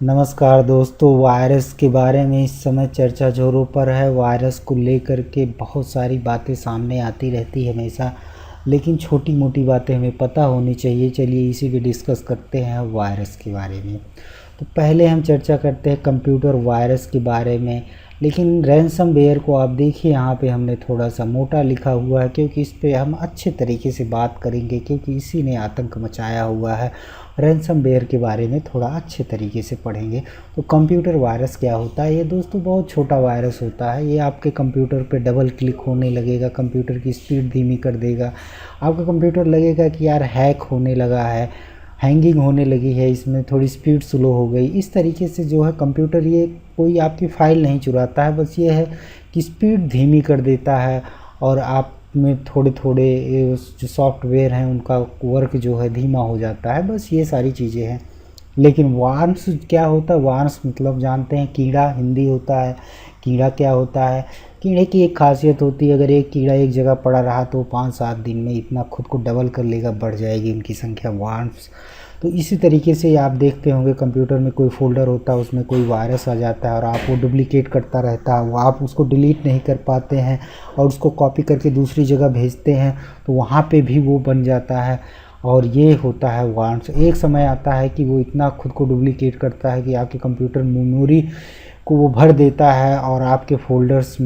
नमस्कार दोस्तों, वायरस के बारे में इस समय चर्चा जोरों पर है। वायरस को लेकर के बहुत सारी बातें सामने आती रहती है हमेशा, लेकिन छोटी मोटी बातें हमें पता होनी चाहिए। चलिए इसी पे डिस्कस करते हैं वायरस के बारे में। तो पहले हम चर्चा करते हैं कंप्यूटर वायरस के बारे में। लेकिन रैनसमवेयर को आप देखिए, यहाँ पे हमने थोड़ा सा मोटा लिखा हुआ है क्योंकि इस पे हम अच्छे तरीके से बात करेंगे, क्योंकि इसी ने आतंक मचाया हुआ है। रैनसमवेयर के बारे में थोड़ा अच्छे तरीके से पढ़ेंगे। तो कंप्यूटर वायरस क्या होता है? ये दोस्तों बहुत छोटा वायरस होता है। ये आपके कंप्यूटर पे डबल क्लिक होने लगेगा, कंप्यूटर की स्पीड धीमी कर देगा। आपका कंप्यूटर लगेगा कि यार हैक होने लगा है, हैंगिंग होने लगी है, इसमें थोड़ी स्पीड स्लो हो गई। इस तरीके से जो है कंप्यूटर, ये कोई आपकी फ़ाइल नहीं चुराता है, बस ये है कि स्पीड धीमी कर देता है और आप में थोड़े थोड़े जो सॉफ्टवेयर हैं उनका वर्क जो है धीमा हो जाता है। बस ये सारी चीज़ें हैं। लेकिन वार्म्स क्या होता है? वार्म्स मतलब जानते हैं, कीड़ा हिंदी होता है। कीड़ा क्या होता है? कीड़े की एक खासियत होती है, अगर एक कीड़ा एक जगह पड़ा रहा तो 5-7 दिन में इतना खुद को डबल कर लेगा, बढ़ जाएगी उनकी संख्या, वार्म्स। तो इसी तरीके से आप देखते होंगे कंप्यूटर में कोई फ़ोल्डर होता है, उसमें कोई वायरस आ जाता है और आप वो डुप्लिकेट करता रहता है, वो आप उसको डिलीट नहीं कर पाते हैं और उसको कॉपी करके दूसरी जगह भेजते हैं तो वहाँ पे भी वो बन जाता है। और ये होता है वार्म्स। एक समय आता है कि वो इतना खुद को डुप्लिकेट करता है कि आपके कंप्यूटर मेमोरी को वो भर देता है और आपके फ़ोल्डर्स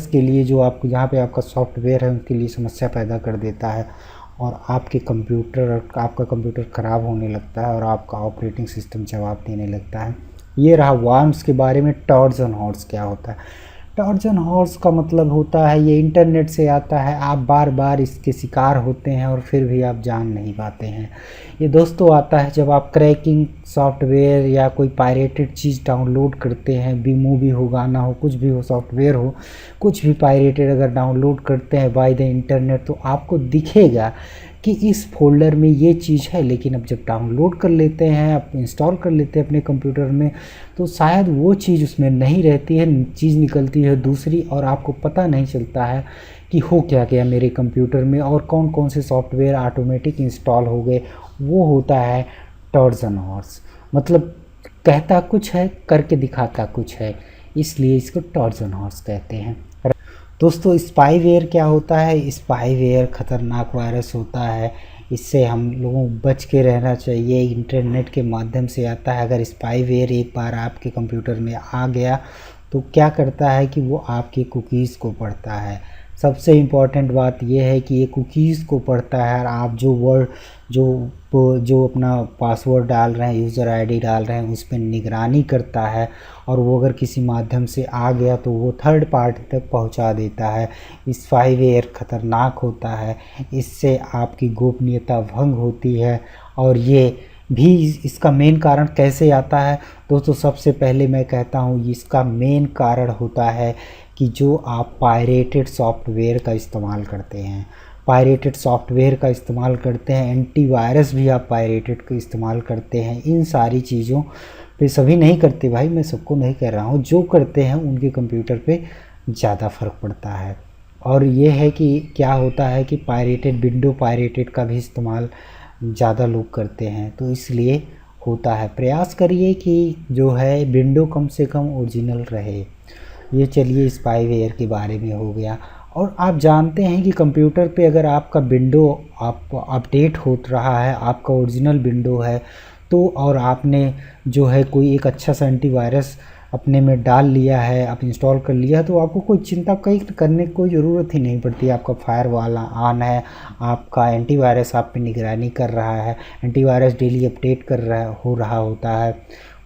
के लिए जो आप जहाँ पे आपका सॉफ्टवेयर है उनके लिए समस्या पैदा कर देता है और आपका कंप्यूटर ख़राब होने लगता है और आपका ऑपरेटिंग सिस्टम जवाब देने लगता है। ये रहा वार्म्स के बारे में। ट्रोजन हॉर्स क्या होता है? ट्रोजन हॉर्स का मतलब होता है, ये इंटरनेट से आता है, आप बार बार इसके शिकार होते हैं और फिर भी आप जान नहीं पाते हैं। ये दोस्तों आता है जब आप क्रैकिंग सॉफ्टवेयर या कोई पायरेटेड चीज़ डाउनलोड करते हैं, भी मूवी हो, गाना हो, कुछ भी हो, सॉफ्टवेयर हो, कुछ भी पायरेटेड अगर डाउनलोड करते हैं बाय द इंटरनेट, तो आपको दिखेगा कि इस फ़ोल्डर में ये चीज़ है। लेकिन अब जब डाउनलोड कर लेते हैं, आप इंस्टॉल कर लेते हैं अपने कंप्यूटर में, तो शायद वो चीज़ उसमें नहीं रहती है, चीज़ निकलती है दूसरी और आपको पता नहीं चलता है कि हो क्या गया मेरे कंप्यूटर में और कौन कौन से सॉफ्टवेयर ऑटोमेटिक इंस्टॉल हो गए। वो होता है ट्रोजन हॉर्स। मतलब कहता कुछ है, करके दिखाता कुछ है, इसलिए इसको ट्रोजन हॉर्स कहते हैं। दोस्तों स्पाईवेयर क्या होता है? स्पाईवेयर खतरनाक वायरस होता है, इससे हम लोगों को बच के रहना चाहिए। इंटरनेट के माध्यम से आता है। अगर स्पाईवेयर एक बार आपके कंप्यूटर में आ गया तो क्या करता है कि वो आपके कुकीज़ को पढ़ता है। सबसे इम्पॉर्टेंट बात यह है कि ये कुकीज़ को पढ़ता है और आप जो जो अपना पासवर्ड डाल रहे हैं, यूज़र आईडी डाल रहे हैं, उस पर निगरानी करता है और वो अगर किसी माध्यम से आ गया तो वो थर्ड पार्टी तक पहुंचा देता है। स्पाईवेयर खतरनाक होता है, इससे आपकी गोपनीयता भंग होती है। और ये भी इसका मेन कारण कैसे आता है दोस्तों? सबसे पहले मैं कहता हूँ इसका मेन कारण होता है कि जो आप पायरेटेड सॉफ्टवेयर का इस्तेमाल करते हैं, पायरेटेड सॉफ्टवेयर का इस्तेमाल करते हैं, एंटीवायरस भी आप पायरेटेड का इस्तेमाल करते हैं। इन सारी चीज़ों पे सभी नहीं करते भाई, मैं सबको नहीं कह रहा हूँ, जो करते हैं उनके कंप्यूटर पे ज़्यादा फ़र्क पड़ता है। और ये है कि क्या होता है कि विंडो पायरेटेड का भी इस्तेमाल ज़्यादा लोग करते हैं, तो इसलिए होता है। प्रयास करिए कि जो है विंडो कम से कम ओरिजिनल रहे। ये चलिए स्पाईवेयर के बारे में हो गया। और आप जानते हैं कि कंप्यूटर पे अगर आपका विंडो आप अपडेट हो रहा है, आपका ओरिजिनल विंडो है, तो और आपने जो है कोई एक अच्छा सा एंटीवायरस अपने में डाल लिया है, आप इंस्टॉल कर लिया है, तो आपको कोई चिंता कहीं करने की कोई ज़रूरत ही नहीं पड़ती। आपका फायरवॉल ऑन है, आपका एंटीवायरस आप पे निगरानी कर रहा है, एंटीवायरस डेली अपडेट हो रहा होता है,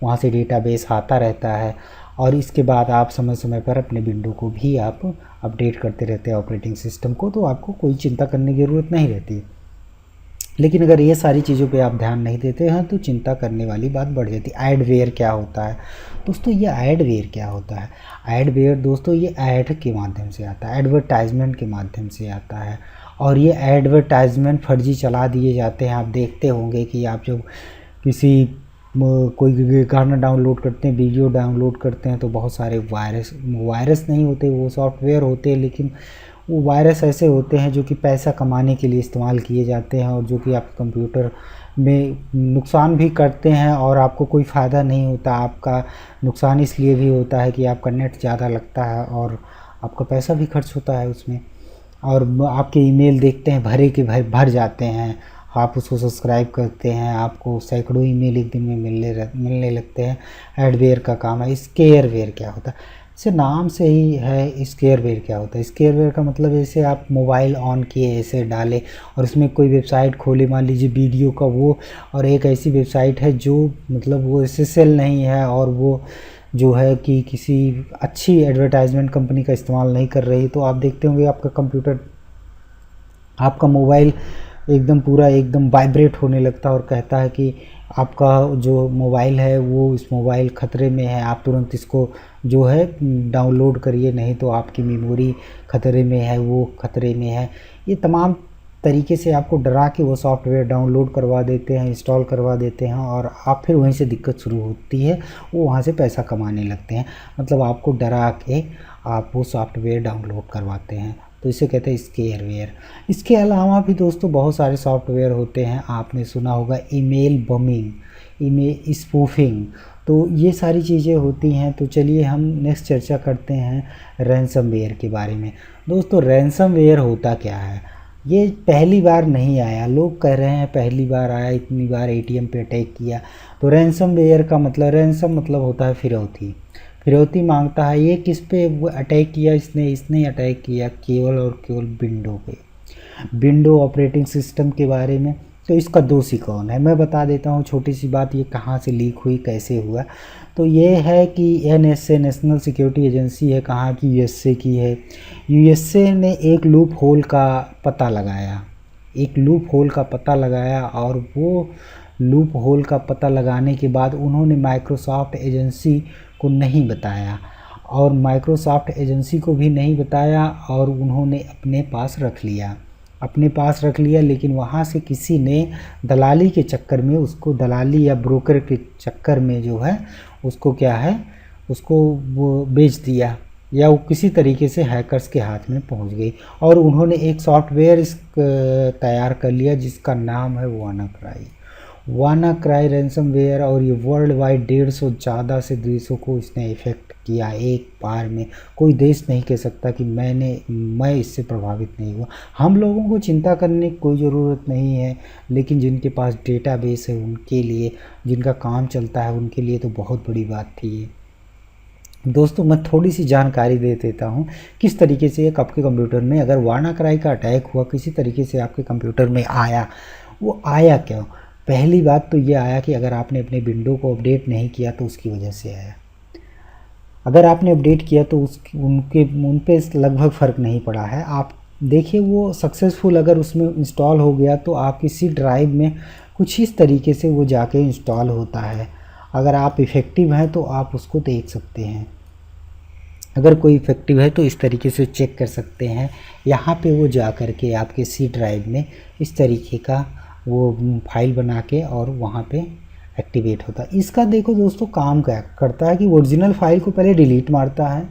वहाँ से डेटाबेस आता रहता है और इसके बाद आप समय समय पर अपने विंडो को भी आप अपडेट करते रहते हैं, ऑपरेटिंग सिस्टम को, तो आपको कोई चिंता करने की ज़रूरत नहीं रहती। लेकिन अगर ये सारी चीज़ों पे आप ध्यान नहीं देते हैं तो चिंता करने वाली बात बढ़ जाती है। एडवेयर क्या होता है दोस्तों? ये एडवेयर क्या होता है? एडवेयर दोस्तों ये ऐड के माध्यम से आता है, एडवर्टाइजमेंट के माध्यम से आता है और ये एडवर्टाइजमेंट फर्जी चला दिए जाते हैं। आप देखते होंगे कि आप जब किसी कोई गाना डाउनलोड करते हैं, वीडियो डाउनलोड करते हैं, तो बहुत सारे वायरस नहीं होते, वो सॉफ्टवेयर होते हैं, लेकिन वो वायरस ऐसे होते हैं जो कि पैसा कमाने के लिए इस्तेमाल किए जाते हैं और जो कि आपके कंप्यूटर में नुकसान भी करते हैं और आपको कोई फ़ायदा नहीं होता। आपका नुकसान इसलिए भी होता है कि आपका नेट ज़्यादा लगता है और आपका पैसा भी खर्च होता है उसमें, और आपके ईमेल देखते हैं भरे के भर जाते हैं, आप उसको सब्सक्राइब करते हैं, आपको सैकड़ों ईमेल एक दिन में मिलने लगते हैं। एडवेयर का काम है। स्केयरवेयर क्या होता है? इसे नाम से ही है, स्केयरवेयर क्या होता है। स्केयरवेयर का मतलब ऐसे आप मोबाइल ऑन किए, ऐसे डाले और उसमें कोई वेबसाइट खोले, मान लीजिए वीडियो का वो, और एक ऐसी वेबसाइट है जो मतलब वो SSL नहीं है और वो जो है कि किसी अच्छी एडवर्टाइजमेंट कंपनी का इस्तेमाल नहीं कर रही, तो आप देखते होंगे आपका कंप्यूटर, आपका मोबाइल एकदम पूरा एकदम वाइब्रेट होने लगता है और कहता है कि आपका जो मोबाइल है वो, इस मोबाइल खतरे में है, आप तुरंत इसको जो है डाउनलोड करिए, नहीं तो आपकी मेमोरी खतरे में है, वो खतरे में है। ये तमाम तरीके से आपको डरा के वो सॉफ्टवेयर डाउनलोड करवा देते हैं, इंस्टॉल करवा देते हैं, और आप फिर वहीं से दिक्कत शुरू होती है, वो वहाँ से पैसा कमाने लगते हैं। मतलब आपको डरा के आप वो सॉफ्टवेयर डाउनलोड करवाते हैं, तो इसे कहते हैं स्केयरवेयर। इसके अलावा भी दोस्तों बहुत सारे सॉफ्टवेयर होते हैं। आपने सुना होगा ईमेल बमिंग, ईमेल स्पूफिंग, तो ये सारी चीज़ें होती हैं। तो चलिए हम नेक्स्ट चर्चा करते हैं रैनसमवेयर के बारे में। दोस्तों रैनसमवेयर होता क्या है? ये पहली बार नहीं आया, लोग कह रहे हैं पहली बार आया, इतनी बार ATM पे अटैक किया। तो रैनसमवेयर का मतलब, रैनसम मतलब होता है फिरौती, फिरौती मांगता है। ये किस पे अटैक किया इसने अटैक किया केवल और केवल विंडो पे, विंडो ऑपरेटिंग सिस्टम के बारे में। तो इसका दोषी कौन है मैं बता देता हूँ, छोटी सी बात, ये कहाँ से लीक हुई, कैसे हुआ। तो ये है कि NSA नेशनल सिक्योरिटी एजेंसी है, कहाँ की, USA की है। USA ने एक लूप होल का पता लगाया, एक लूप होल का पता लगाया, और वो लूप होल का पता लगाने के बाद उन्होंने माइक्रोसॉफ्ट एजेंसी को नहीं बताया, और माइक्रोसॉफ्ट एजेंसी को भी नहीं बताया, और उन्होंने अपने पास रख लिया, अपने पास रख लिया। लेकिन वहाँ से किसी ने दलाली के चक्कर में उसको, दलाली या ब्रोकर के चक्कर में जो है उसको क्या है, उसको वो बेच दिया, या वो किसी तरीके से हैकर्स के हाथ में पहुंच गई, और उन्होंने एक सॉफ्टवेयर तैयार कर लिया जिसका नाम है वानाक्राई, वानाक्राई रैनसमवेयर। और ये वर्ल्ड वाइड 150 ज़्यादा से देशों को इसने इफ़ेक्ट किया एक बार में। कोई देश नहीं कह सकता कि मैं इससे प्रभावित नहीं हुआ। हम लोगों को चिंता करने की कोई ज़रूरत नहीं है, लेकिन जिनके पास डेटाबेस है उनके लिए, जिनका काम चलता है उनके लिए तो बहुत बड़ी बात थी ये। दोस्तों मैं थोड़ी सी जानकारी दे देता हूँ किस तरीके से एक आपके कंप्यूटर में अगर वानाक्राई का अटैक हुआ, किसी तरीके से आपके कंप्यूटर में आया, वो आया क्यों। पहली बात तो ये आया कि अगर आपने अपने विंडो को अपडेट नहीं किया तो उसकी वजह से आया। अगर आपने अपडेट किया तो उन पे लगभग फ़र्क नहीं पड़ा है। आप देखिए वो सक्सेसफुल अगर उसमें इंस्टॉल हो गया तो आपकी सी ड्राइव में कुछ इस तरीके से वो जाके इंस्टॉल होता है। अगर आप इफ़ेक्टिव हैं तो आप उसको देख सकते हैं, अगर कोई इफ़ेक्टिव है तो इस तरीके से चेक कर सकते हैं। यहाँ पे वो जा कर के आपके सी ड्राइव में इस तरीके का वो फाइल बना के और वहाँ पे एक्टिवेट होता है। इसका देखो दोस्तों काम क्या करता है कि ओरिजिनल फाइल को पहले डिलीट मारता है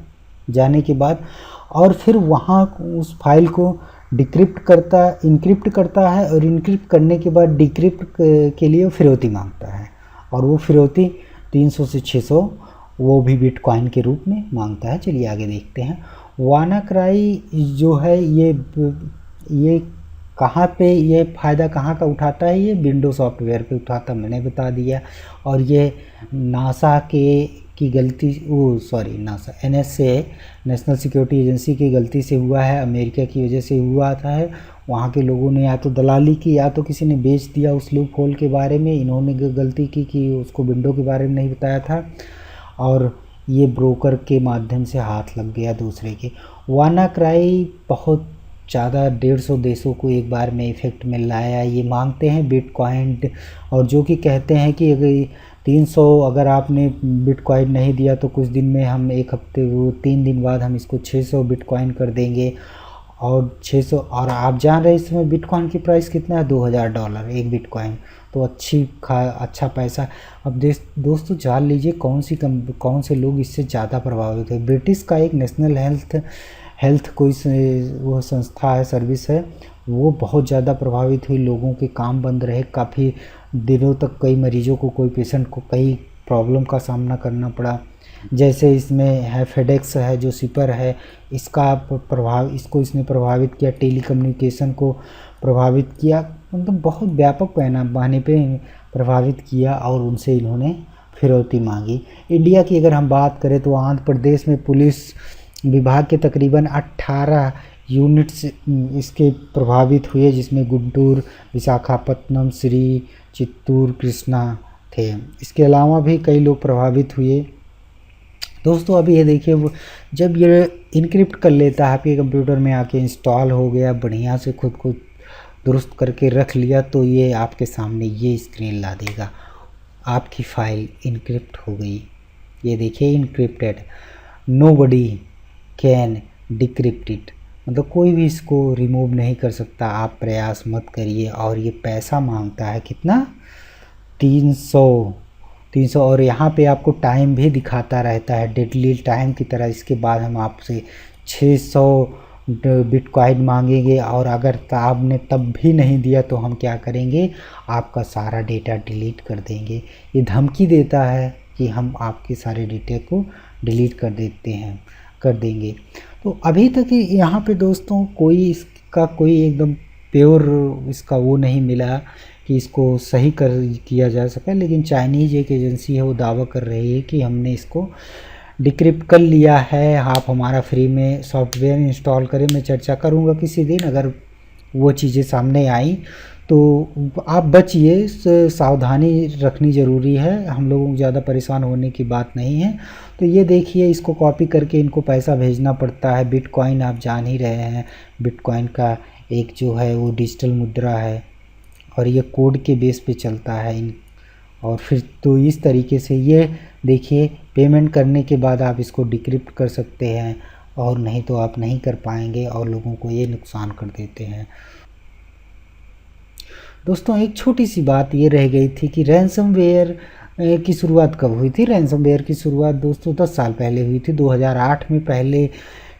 जाने के बाद, और फिर वहाँ उस फाइल को डिक्रिप्ट करता, इनक्रिप्ट करता है, और इनक्रिप्ट करने के बाद डिक्रिप्ट के लिए फिरौती मांगता है, और वो फिरौती 300 से 600 वो भी बिटकॉइन के रूप में मांगता है। चलिए आगे देखते हैं। वानाक्राई जो है ये कहाँ पे ये फ़ायदा कहाँ का उठाता है, ये विंडो सॉफ्टवेयर पे उठाता, मैंने बता दिया। और ये नासा की गलती, NASA NSA national security agency की गलती से हुआ है, अमेरिका की वजह से हुआ था है। वहाँ के लोगों ने या तो दलाली की या तो किसी ने बेच दिया उस लूप होल के बारे में। इन्होंने गलती की कि उसको विंडो के बारे में नहीं बताया था, और ये ब्रोकर के माध्यम से हाथ लग गया दूसरे के। वानाक्राई बहुत ज़्यादा 150 देशों को एक बार में इफ़ेक्ट में लाया। ये मांगते हैं बिटकॉइन, और जो कि कहते हैं कि अगर 300 अगर आपने बिटकॉइन नहीं दिया तो कुछ दिन में हम 1 हफ्ते, वो 3 दिन बाद हम इसको 600 बिटकॉइन कर देंगे। और 600, और आप जान रहे हैं इस समय बिटकॉइन की प्राइस कितना है, $2000 एक बिटकॉइन, तो अच्छा पैसा। अब दोस्तों जान लीजिए कौन से लोग इससे ज़्यादा प्रभावित है। ब्रिटिश का एक नेशनल हेल्थ कोई वो संस्था है, सर्विस है, वो बहुत ज़्यादा प्रभावित हुई, लोगों के काम बंद रहे, काफ़ी दिनों तक कई मरीजों को, कोई पेशेंट को कई प्रॉब्लम का सामना करना पड़ा। जैसे इसमें है फेडेक्स है जो शिपर है, इसका प्रभाव, इसको इसने प्रभावित किया, टेली कम्युनिकेशन को प्रभावित किया, मतलब बहुत व्यापक पैमाने पे प्रभावित किया और उनसे इन्होंने फिरौती मांगी। इंडिया की अगर हम बात करें तो आंध्र प्रदेश में पुलिस विभाग के तकरीबन 18 यूनिट्स इसके प्रभावित हुए, जिसमें गुंटूर, विशाखापत्तनम, श्री, चित्तूर, कृष्णा थे। इसके अलावा भी कई लोग प्रभावित हुए। दोस्तों अभी ये देखिए, जब ये इनक्रिप्ट कर लेता है आपके कंप्यूटर में आके, इंस्टॉल हो गया, बढ़िया से खुद को दुरुस्त करके रख लिया, तो ये आपके सामने ये स्क्रीन ला देगा, आपकी फ़ाइल इनक्रिप्ट हो गई। ये देखिए encrypted, nobody can decrypt it, मतलब कोई भी इसको रिमूव नहीं कर सकता, आप प्रयास मत करिए। और ये पैसा मांगता है कितना, 300 और यहाँ पे आपको टाइम भी दिखाता रहता है डेडली टाइम की तरह। इसके बाद हम आपसे 600 बिटकॉइन मांगेंगे, और अगर आपने तब भी नहीं दिया तो हम क्या करेंगे, आपका सारा डेटा डिलीट कर देंगे। ये धमकी देता है कि हम आपके सारे डेटा को डिलीट कर देंगे। तो अभी तक यहाँ पे दोस्तों कोई इसका कोई एकदम प्योर इसका वो नहीं मिला कि इसको सही किया जा सके, लेकिन चाइनीज़ एक एजेंसी है वो दावा कर रही है कि हमने इसको डिक्रिप्ट कर लिया है, आप हमारा फ्री में सॉफ्टवेयर इंस्टॉल करें। मैं चर्चा करूँगा किसी दिन, अगर वो चीज़ें सामने आई तो आप बचिए, सावधानी रखनी ज़रूरी है, हम लोगों को ज़्यादा परेशान होने की बात नहीं है। तो ये देखिए, इसको कॉपी करके इनको पैसा भेजना पड़ता है। बिटकॉइन आप जान ही रहे हैं, बिटकॉइन का एक जो है वो डिजिटल मुद्रा है, और ये कोड के बेस पे चलता है और फिर तो इस तरीके से ये देखिए, पेमेंट करने के बाद आप इसको डिक्रिप्ट कर सकते हैं, और नहीं तो आप नहीं कर पाएंगे और लोगों को ये नुकसान कर देते हैं। दोस्तों एक छोटी सी बात ये रह गई थी कि रैंसमवेयर की शुरुआत कब हुई थी। रैंसमवेयर की शुरुआत दोस्तों 10 साल पहले हुई थी। 2008 में पहले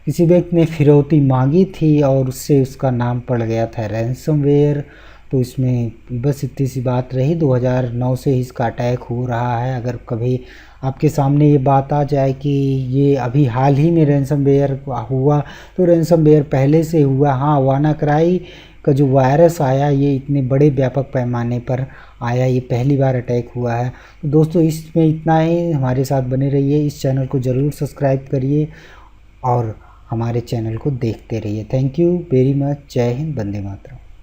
किसी व्यक्ति ने फिरौती मांगी थी और उससे उसका नाम पड़ गया था रैंसमवेयर। तो इसमें बस इतनी सी बात रही। 2009 से इसका अटैक हो रहा है। अगर कभी आपके सामने ये बात आ जाए कि ये अभी हाल ही में रैंसमवेयर हुआ, तो रैंसमवेयर पहले से हुआ। हाँ, वानाक्राई का जो वायरस आया ये इतने बड़े व्यापक पैमाने पर आया, ये पहली बार अटैक हुआ है। तो दोस्तों इसमें इतना ही, हमारे साथ बने रहिए, इस चैनल को ज़रूर सब्सक्राइब करिए और हमारे चैनल को देखते रहिए। Thank you very much. जय हिंद, वंदे मातरम।